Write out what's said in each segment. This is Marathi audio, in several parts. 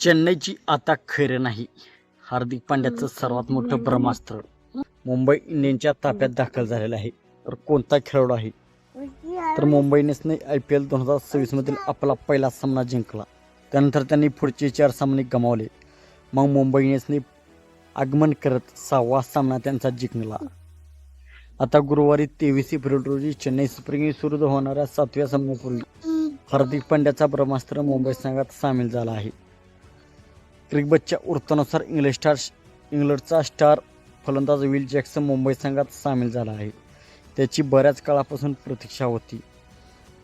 चेन्नईची आता खैर नाही. हार्दिक पांड्याचं सर्वात मोठं ब्रह्मास्त्र मुंबई इंडियन्सच्या ताफ्यात दाखल झालेलं आहे. तर कोणता खेळाडू आहे? तर मुंबई इंडियन्सने IPL 2026 मधील आपला पहिला सामना जिंकला. त्यानंतर त्यांनी पुढचे 4 सामने गमावले. मग मुंबई इंडियन्सने आगमन करत 6वा सामना त्यांचा जिंकला. आता गुरुवारी 23 फेब्रुवारी रोजी चेन्नई सुपर किंग्स विरुद्ध होणाऱ्या 7व्या सामन्यापूर्वी हार्दिक पांड्याचा ब्रह्मास्त्र मुंबई संघात सामील झाला आहे. क्रिकेटच्या वृत्तानुसार इंग्लंडचा स्टार फलंदाज विल जॅक्सन मुंबई संघात सामील झाला आहे. त्याची बऱ्याच काळापासून प्रतीक्षा होती.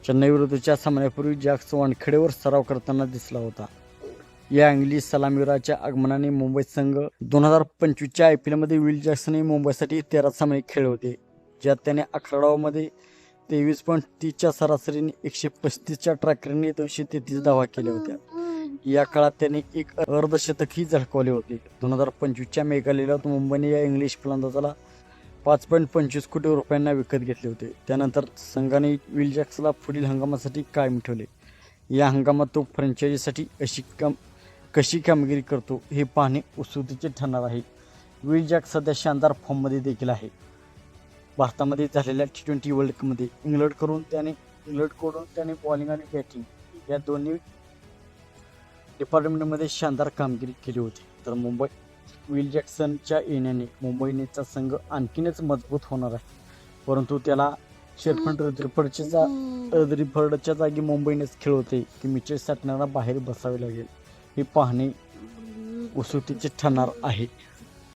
चेन्नई विरुद्धच्या सामन्यापूर्वी जॅक्सन वानखेडेवर सराव करताना दिसला होता. या इंग्लिश सलामीवीराच्या आगमनाने मुंबई संघ 2025च्या IPL मध्ये विल जॅक्सनने मुंबईसाठी 13 सामने खेळले होते, ज्यात त्याने 11 डावांमध्ये 23.30च्या सरासरीने 135च्या ट्रॅकरने 233 धावा केल्या होत्या. या काळात त्याने एक अर्धशतकही झळकावले होते. 2025च्या मेघालयात मुंबईने या इंग्लिश फलंदाजाला 5.25 कोटी रुपयांना विकत घेतले होते. त्यानंतर संघाने विल जॅक्सनला पुढील हंगामासाठी कायम ठेवले. या हंगामात तो फ्रँचायझीसाठी कशी कामगिरी करतो हे पाहणे उत्सुकतेचे ठरणार आहे. विल जॅक्स सध्या शानदार फॉर्ममध्ये देखील आहे. भारतामध्ये झालेल्या T20 वर्ल्ड कपमध्ये इंग्लंडकडून त्याने बॉलिंग आणि बॅटिंग या दोन्ही डिपार्टमेंटमध्ये शानदार कामगिरी केली होती. तर विल जॅक्सनच्या येण्याने मुंबई इंडियन्सचा संघ आणखीनच मजबूत होणार आहे. परंतु त्याला शेरफंड रिफर्डच्या जागी मुंबई इंडियन्स खेळवते की मिचेल सॅटनरला बाहेर बसावे लागेल हे पाहणे उत्सुकतेचे ठरणार आहे.